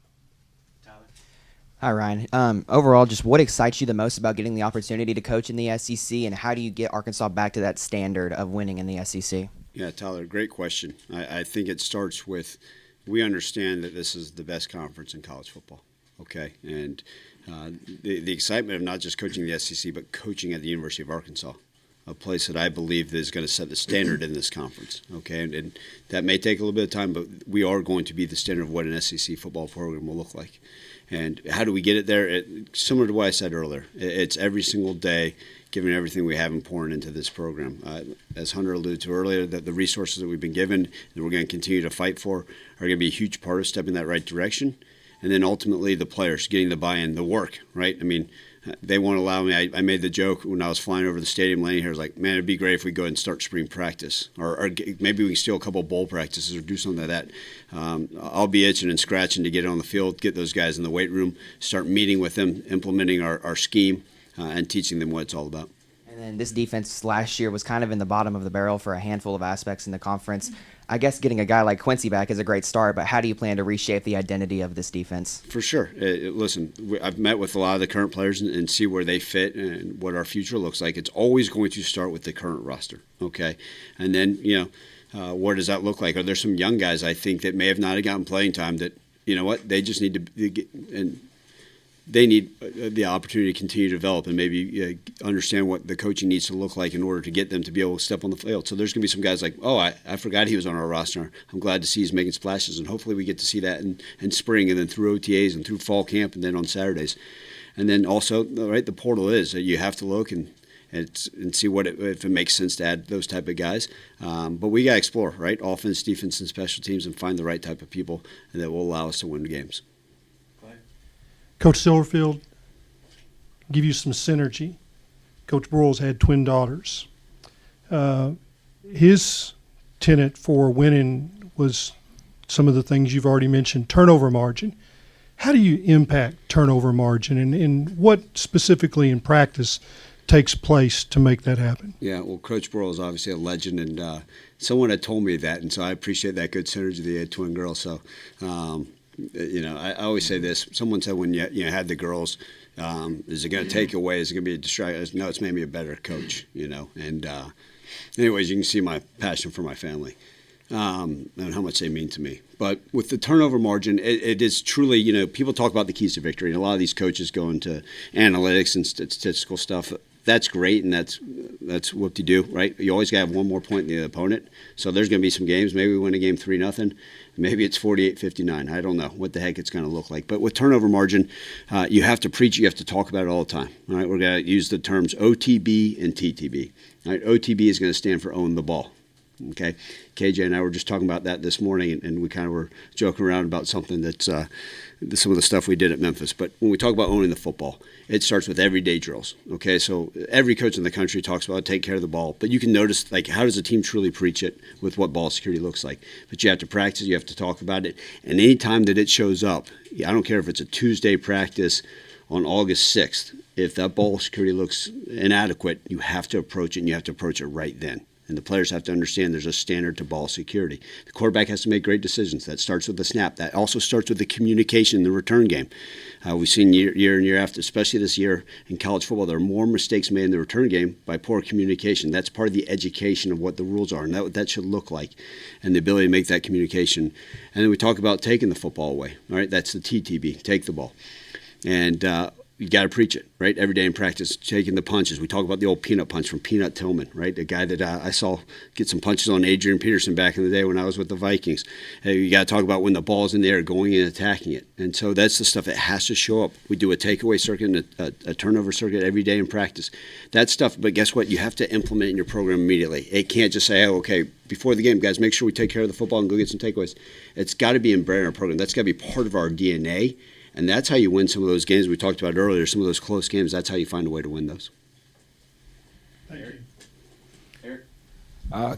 Hi, Ryan. Overall, just what excites you the most about getting the opportunity to coach in the SEC, and how do you get Arkansas back to that standard of winning in the SEC? Yeah, Tyler, great question. I think it starts with we understand that this is the best conference in college football, okay? And the excitement of not just coaching the SEC, but coaching at the University of Arkansas, a place that I believe is going to set the standard in this conference, okay? And that may take a little bit of time, but we are going to be the standard of what an SEC football program will look like. And how do we get it there? Similar to what I said earlier, it's every single day giving everything we have and pouring into this program. As Hunter alluded to earlier, that the resources that we've been given and we're going to continue to fight for are going to be a huge part of stepping in that right direction. And then ultimately the players getting the buy-in, the work, right? I mean, they won't allow me. I made the joke when I was flying over the stadium landing here. I was like, man, it'd be great if we go ahead and start spring practice. Or maybe we can steal a couple of bowl practices or do something like that. I'll be itching and scratching to get on the field, get those guys in the weight room, start meeting with them, implementing our scheme, and teaching them what it's all about. And then this defense last year was kind of in the bottom of the barrel for a handful of aspects in the conference. I guess getting a guy like Quincy back is a great start, but how do you plan to reshape the identity of this defense? For sure. Listen, I've met with a lot of the current players and see where they fit and what our future looks like. It's always going to start with the current roster, okay? And then, what does that look like? Are there some young guys, I think, that may have not gotten playing time that, you know what, they just need to get – and they need the opportunity to continue to develop and maybe understand what the coaching needs to look like in order to get them to be able to step on the field. So there's going to be some guys like, oh, I forgot he was on our roster. I'm glad to see he's making splashes, and hopefully we get to see that in spring and then through OTAs and through fall camp and then on Saturdays. And then also, right, the portal is that you have to look and see if it makes sense to add those type of guys. But we got to explore, right, offense, defense, and special teams, and find the right type of people that will allow us to win games. Coach Silverfield, give you some synergy. Coach Broyles had twin daughters. His tenet for winning was some of the things you've already mentioned, turnover margin. How do you impact turnover margin, and what specifically in practice takes place to make that happen? Yeah, well, Coach Broyles is obviously a legend, and someone had told me that, and so I appreciate that good synergy. They had twin girls, so I always say this. Someone said when you had the girls, is it going to take away? Is it going to be a distraction? No, it's made me a better coach, And anyways, you can see my passion for my family and how much they mean to me. But with the turnover margin, it is truly, people talk about the keys to victory, and a lot of these coaches go into analytics and statistical stuff. That's great, and that's what you do, right? You always got to have one more point than the opponent. So there's going to be some games. Maybe we win a game 3-0. Maybe it's 48-59. I don't know what the heck it's going to look like. But with turnover margin, you have to preach. You have to talk about it all the time. All right, we're going to use the terms OTB and TTB. All right, OTB is going to stand for own the ball. Okay, KJ and I were just talking about that this morning, and we kind of were joking around about something that's some of the stuff we did at Memphis. But when we talk about owning the football, it starts with everyday drills. Okay, so every coach in the country talks about take care of the ball, but you can notice, like, how does a team truly preach it with what ball security looks like? But you have to practice, you have to talk about it, and any time that it shows up, I don't care if it's a Tuesday practice on August 6th, if that ball security looks inadequate, you have to approach it, and you have to approach it right then. And the players have to understand there's a standard to ball security. The quarterback has to make great decisions. That starts with the snap. That also starts with the communication in the return game. We've seen year in, year after, especially this year in college football, there are more mistakes made in the return game by poor communication. That's part of the education of what the rules are, and that should look like, and the ability to make that communication. And then we talk about taking the football away. All right, that's the TTB, take the ball. And you got to preach it, right? Every day in practice, taking the punches. We talk about the old peanut punch from Peanut Tillman, right? The guy that I saw get some punches on Adrian Peterson back in the day when I was with the Vikings. Hey, you got to talk about when the ball's in the air, going and attacking it. And so that's the stuff that has to show up. We do a takeaway circuit and a turnover circuit every day in practice. That stuff, but guess what? You have to implement in your program immediately. It can't just say, oh, okay, before the game, guys, make sure we take care of the football and go get some takeaways. It's got to be embedded in our program. That's got to be part of our DNA. And that's how you win some of those games we talked about earlier, some of those close games. That's how you find a way to win those.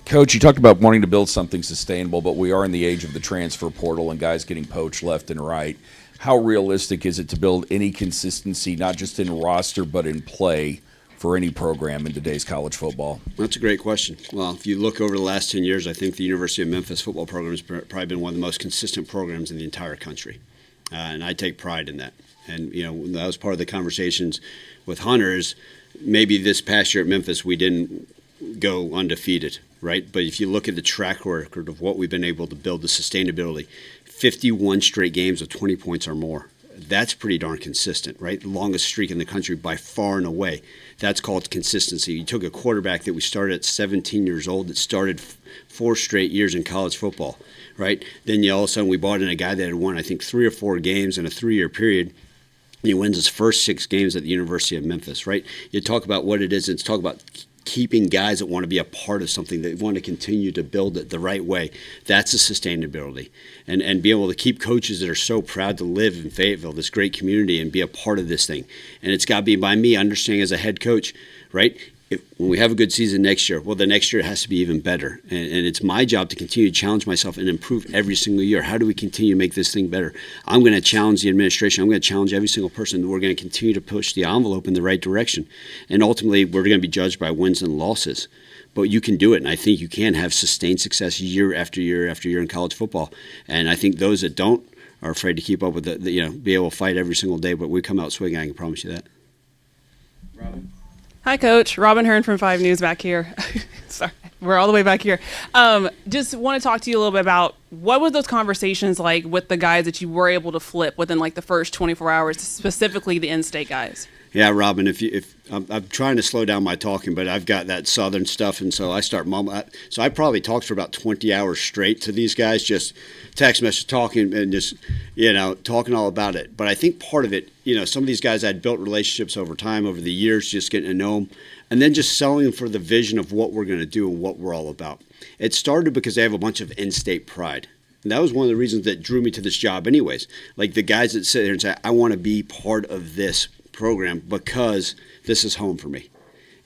Coach, you talked about wanting to build something sustainable, but we are in the age of the transfer portal and guys getting poached left and right. How realistic is it to build any consistency, not just in roster, but in play for any program in today's college football? That's a great question. Well, if you look over the last 10 years, I think the University of Memphis football program has probably been one of the most consistent programs in the entire country. And I take pride in that. And, that was part of the conversations with Hunters. Maybe this past year at Memphis, we didn't go undefeated, right? But if you look at the track record of what we've been able to build, the sustainability, 51 straight games of 20 points or more. That's pretty darn consistent, right? The longest streak in the country by far and away. That's called consistency. You took a quarterback that we started at 17 years old that started 4 straight years in college football, right? Then all of a sudden we brought in a guy that had won, I think, 3 or 4 games in a 3-year period. He wins his first 6 games at the University of Memphis, right? You talk about what it is. It's talk about keeping guys that want to be a part of something, that want to continue to build it the right way. That's the sustainability. And be able to keep coaches that are so proud to live in Fayetteville, this great community, and be a part of this thing. And it's got to be by me understanding as a head coach, right? When we have a good season next year, well, the next year it has to be even better. And it's my job to continue to challenge myself and improve every single year. How do we continue to make this thing better? I'm going to challenge the administration. I'm going to challenge every single person. We're going to continue to push the envelope in the right direction. And ultimately, we're going to be judged by wins and losses. But you can do it, and I think you can have sustained success year after year after year in college football. And I think those that don't are afraid to keep up with it, be able to fight every single day. But we come out swinging, I can promise you that. Robin? Hi, Coach. Robin Hearn from 5 News back here. Sorry, we're all the way back here. Just want to talk to you a little bit about what was those conversations like with the guys that you were able to flip within like the first 24 hours, specifically the in-state guys? Yeah, Robin, if I'm trying to slow down my talking, but I've got that Southern stuff, and so I start mumbling. So I probably talked for about 20 hours straight to these guys, just text message talking and just, talking all about it. But I think part of it, some of these guys I'd built relationships over time, over the years, just getting to know them, and then just selling them for the vision of what we're going to do and what we're all about. It started because they have a bunch of in-state pride. And that was one of the reasons that drew me to this job anyways. Like the guys that sit here and say, I want to be part of this program because this is home for me.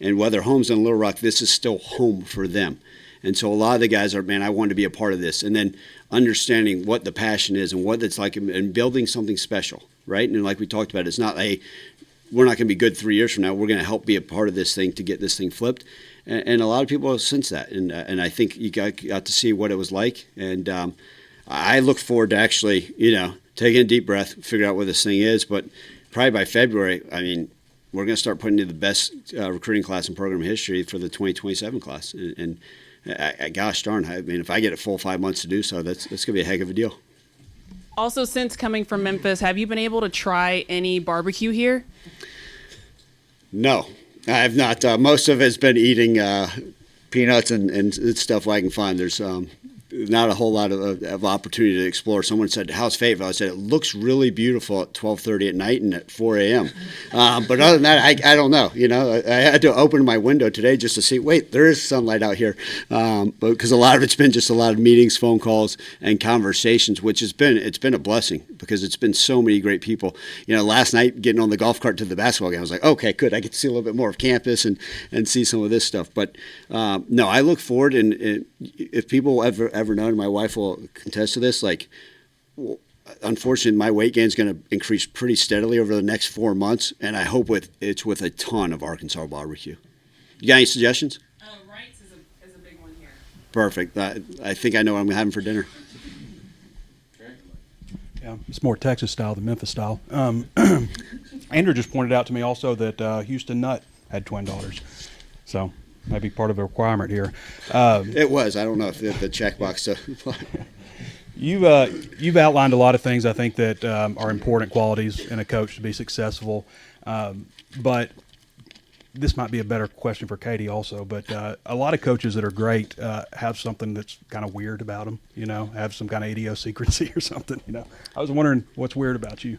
And whether home's in Little Rock, this is still home for them. And so a lot of the guys are, man, I want to be a part of this. And then understanding what the passion is and what it's like and building something special, right? And like we talked about, it's not we're not going to be good 3 years from now. We're going to help be a part of this thing to get this thing flipped. And a lot of people have sensed that. And I think you got to see what it was like. And I look forward to actually, taking a deep breath, figure out what this thing is. But probably by February, we're going to start putting in the best recruiting class in program history for the 2027 class. And gosh darn, if I get a full 5 months to do so, that's going to be a heck of a deal. Also, since coming from Memphis, have you been able to try any barbecue here? No, I have not. Most of it's been eating peanuts and stuff I can find. There's not a whole lot of opportunity to explore. Someone said, how's Fayetteville? I said, it looks really beautiful at 12:30 at night and at 4 a.m. But other than that, I don't know. I had to open my window today just to see, wait, there is sunlight out here. But because a lot of it's been just a lot of meetings, phone calls, and conversations, which it's been a blessing because it's been so many great people. Last night getting on the golf cart to the basketball game, I was like, okay, good. I get to see a little bit more of campus and see some of this stuff. But no, I look forward, and if people ever know, and my wife will contest to this, unfortunately, my weight gain is going to increase pretty steadily over the next 4 months, and I hope it's with a ton of Arkansas barbecue. You got any suggestions? Wright's is a big one here. Perfect. I think I know what I'm having for dinner. Yeah, it's more Texas style than Memphis style. Andrew just pointed out to me also that Houston Nutt had twin daughters, so maybe part of a requirement here. It was. I don't know if the checkbox. You've outlined a lot of things I think that are important qualities in a coach to be successful. But this might be a better question for Katie also. But a lot of coaches that are great have something that's kind of weird about them. Have some kind of idiosyncrasy or something. I was wondering what's weird about you.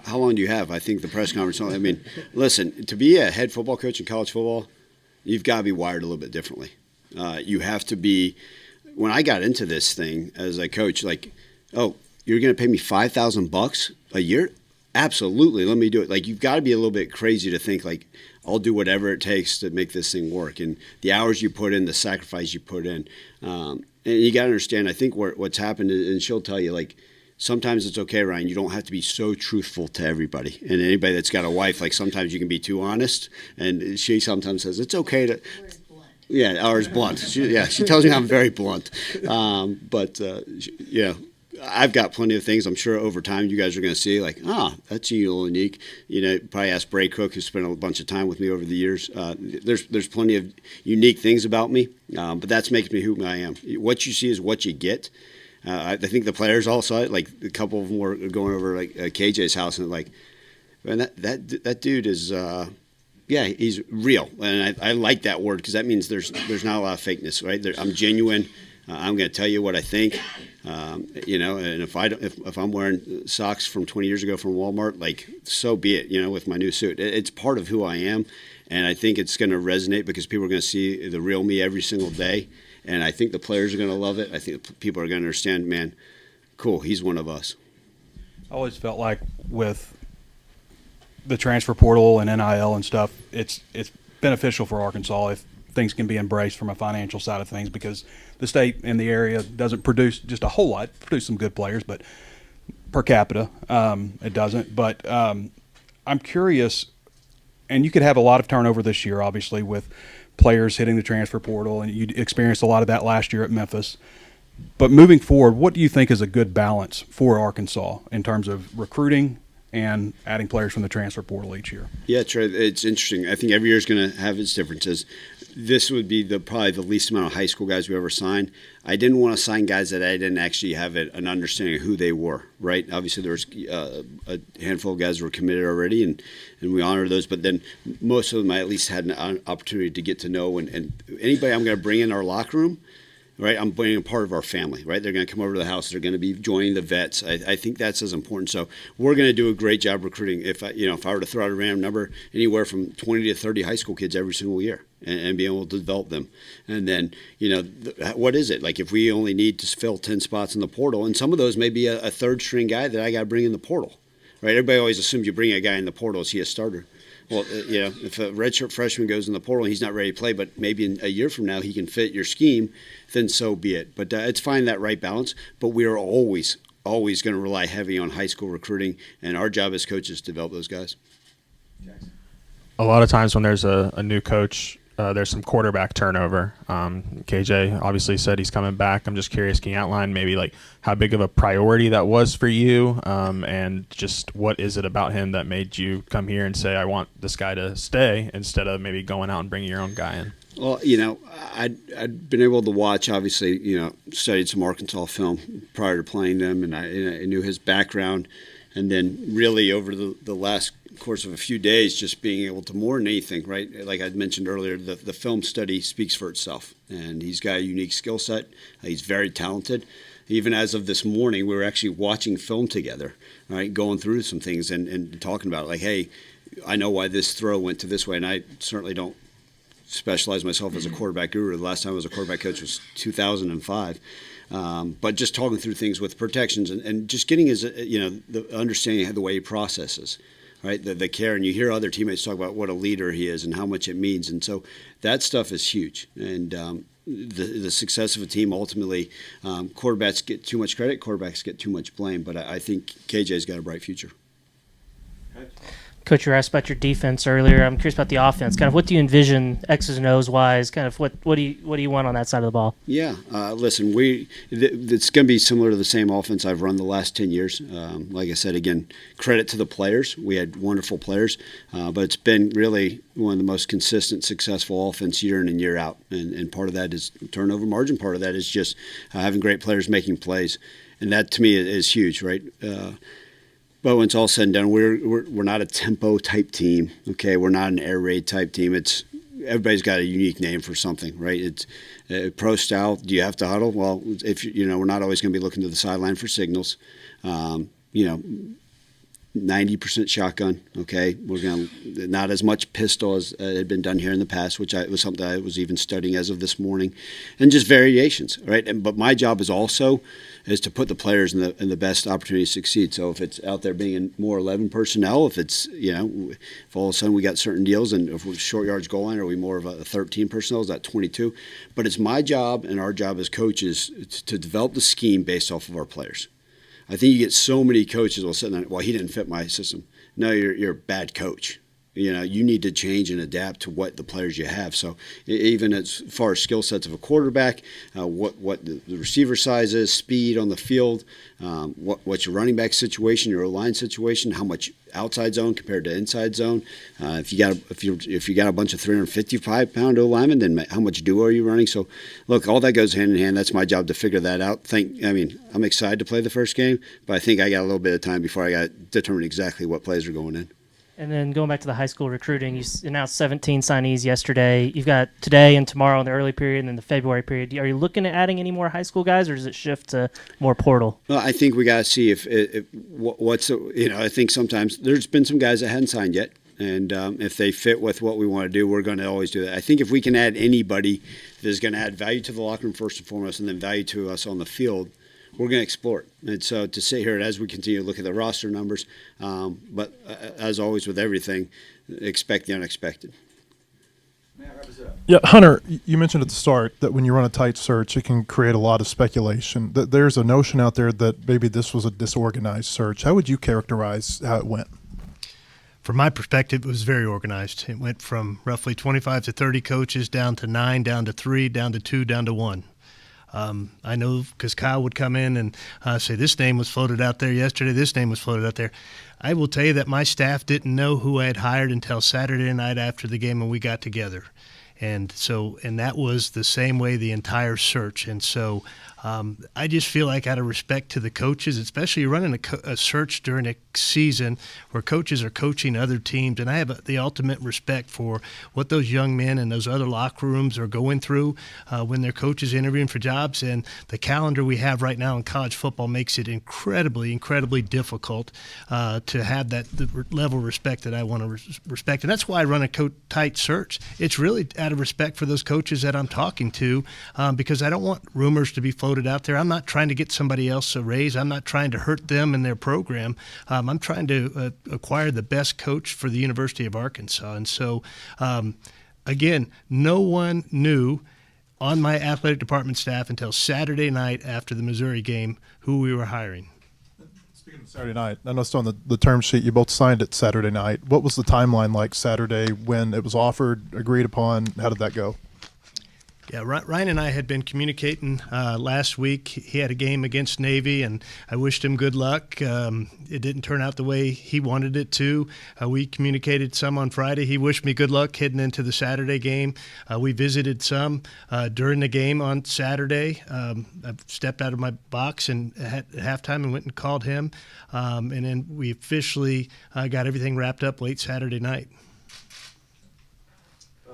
How long do you have? I think the press conference. Listen, to be a head football coach in college football, you've got to be wired a little bit differently. You have to be. When I got into this thing as a coach, oh, you're going to pay me $5,000 a year? Absolutely, let me do it. You've got to be a little bit crazy to think I'll do whatever it takes to make this thing work. And the hours you put in, the sacrifice you put in, and you got to understand. I think what's happened, and she'll tell you, sometimes it's okay, Ryan. You don't have to be so truthful to everybody. And anybody that's got a wife, sometimes you can be too honest. And she sometimes says it's okay to. Yeah, ours blunt. She tells me I'm very blunt. I've got plenty of things. I'm sure over time you guys are going to see that's a little unique. Probably ask Bray Cook, who spent a bunch of time with me over the years. There's plenty of unique things about me, but that's making me who I am. What you see is what you get. I think the players all saw it. A couple of them were going over KJ's house and man, that dude is. Yeah, he's real, and I like that word because that means there's not a lot of fakeness, right? I'm genuine. I'm going to tell you what I think, and if I'm wearing socks from 20 years ago from Walmart, so be it. With my new suit, it's part of who I am, and I think it's going to resonate because people are going to see the real me every single day, and I think the players are going to love it. I think people are going to understand, man, cool, he's one of us. I always felt like with the transfer portal and NIL and stuff, it's beneficial for Arkansas if things can be embraced from a financial side of things because the state in the area doesn't produce just a whole lot, produce some good players, but per capita it doesn't. But I'm curious, and you could have a lot of turnover this year, obviously, with players hitting the transfer portal, and you experienced a lot of that last year at Memphis. But moving forward, what do you think is a good balance for Arkansas in terms of recruiting and adding players from the transfer portal each year? Yeah, Trey, it's interesting. I think every year is going to have its differences. this would be probably the least amount of high school guys we ever signed. I didn't want to sign guys that I didn't actually have an understanding of who they were, right? Obviously, there was a handful of guys who were committed already, and we honored those. But then most of them I at least had an opportunity to get to know. And anybody I'm going to bring in our locker room, right, I'm bringing a part of our family, right? They're going to come over to the house. They're going to be joining the vets. I think that's as important. So we're going to do a great job recruiting. If I were to throw out a random number, anywhere from 20 to 30 high school kids every single year, and being able to develop them. And then, what is it? Like if we only need to fill 10 spots in the portal, and some of those may be a third string guy that I got to bring in the portal, right? Everybody always assumes you bring a guy in the portal, is he a starter? Well, if a redshirt freshman goes in the portal and he's not ready to play, but maybe in a year from now he can fit your scheme, then so be it. But it's finding that right balance. But we are always going to rely heavy on high school recruiting, and our job as coaches is to develop those guys. A lot of times when there's a new coach, there's some quarterback turnover. KJ obviously said he's coming back. I'm just curious, can you outline maybe like how big of a priority that was for you, and just what is it about him that made you come here and say, I want this guy to stay, instead of maybe going out and bringing your own guy in? Well, I'd been able to watch, obviously, studied some Arkansas film prior to playing them, and I knew his background. And then really over the last course of a few days, just being able to, more than anything, right? Like I mentioned earlier, the film study speaks for itself. And he's got a unique skill set. He's very talented. Even as of this morning, we were actually watching film together, right? Going through some things and talking about it. Like, hey, I know why this throw went to this way. And I certainly don't specialize myself as a quarterback guru. The last time I was a quarterback coach was 2005. But just talking through things with protections and just getting his, the understanding of the way he processes, right? The care, and you hear other teammates talk about what a leader he is and how much it means. And so that stuff is huge. And the success of a team, ultimately, quarterbacks get too much credit, quarterbacks get too much blame. But I think KJ's got a bright future. Coach, you were asked about your defense earlier. I'm curious about the offense. Kind of what do you envision X's and O's wise? Kind of what do you want on that side of the ball? Yeah, listen, it's going to be similar to the same offense I've run the last 10 years. Like I said, again, credit to the players. We had wonderful players, but it's been really one of the most consistent, successful offense year in and year out. And part of that is turnover margin. Part of that is just having great players making plays. And that, to me, is huge, right? But when it's all said and done, we're not a tempo type team. Okay, we're not an air raid type team. Everybody's got a unique name for something, right? It's pro style. Do you have to huddle? Well, if we're not always going to be looking to the sideline for signals. 90% shotgun. Okay, we're going to not as much pistol as had been done here in the past, which was something I was even studying as of this morning, and just variations, right? But my job is to put the players in the best opportunity to succeed. So if it's out there being in more 11 personnel, if it's if all of a sudden we got certain deals, and if we're short yards goal line, are we more of a 13 personnel? Is that 22? But it's my job and our job as coaches to develop the scheme based off of our players. I think you get so many coaches will sit there, well, he didn't fit my system. No, you're a bad coach. You need to change and adapt to what the players you have. So even as far as skill sets of a quarterback, what the receiver size is, speed on the field, what's your running back situation, your line situation, how much outside zone compared to inside zone. If you got a bunch of 355-pound O-linemen, then how much duo are you running? So look, all that goes hand in hand. That's my job to figure that out. I'm excited to play the first game, but I think I got a little bit of time before I got to determine exactly what plays are going in. And then going back to the high school recruiting, you announced 17 signees yesterday. You've got today and tomorrow in the early period and then the February period. Are you looking at adding any more high school guys, or does it shift to more portal? Well, I think we got to see I think sometimes there's been some guys that hadn't signed yet. And if they fit with what we want to do, we're going to always do that. I think if we can add anybody that is going to add value to the locker room first and foremost, and then value to us on the field, we're going to explore it. And so to sit here as we continue to look at the roster numbers, but as always with everything, expect the unexpected. Yeah, Hunter, you mentioned at the start that when you run a tight search, it can create a lot of speculation. There's a notion out there that maybe this was a disorganized search. How would you characterize how it went? From my perspective, it was very organized. It went from roughly 25 to 30 coaches down to 9, down to 3, down to 2, down to 1. I know because Kyle would come in and say, this name was floated out there yesterday, this name was floated out there. I will tell you that my staff didn't know who I had hired until Saturday night after the game when we got together. And that was the same way the entire search. And so I just feel like out of respect to the coaches, especially running a search during a season where coaches are coaching other teams, and I have the ultimate respect for what those young men in those other locker rooms are going through when their coaches interviewing for jobs. And the calendar we have right now in college football makes it incredibly, incredibly difficult to have the level of respect that I want to respect. And that's why I run a tight search. It's really out of respect for those coaches that I'm talking to, because I don't want rumors to be floated out there. I'm not trying to get somebody else a raise. I'm not trying to hurt them and their program. I'm trying to acquire the best coach for the University of Arkansas. And so, again, no one knew on my athletic department staff until Saturday night after the Missouri game who we were hiring. Speaking of Saturday night, I noticed on the term sheet you both signed it Saturday night. What was the timeline like Saturday when it was offered, agreed upon? How did that go? Yeah, Ryan and I had been communicating last week. He had a game against Navy, and I wished him good luck. It didn't turn out the way he wanted it to. We communicated some on Friday. He wished me good luck heading into the Saturday game. We visited some during the game on Saturday. I stepped out of my box and at halftime and went and called him. And then we officially got everything wrapped up late Saturday night.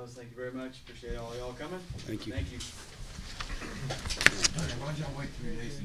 Thank you very much. Appreciate all y'all coming. Thank you. Thank you. Why don't y'all wait 3 days?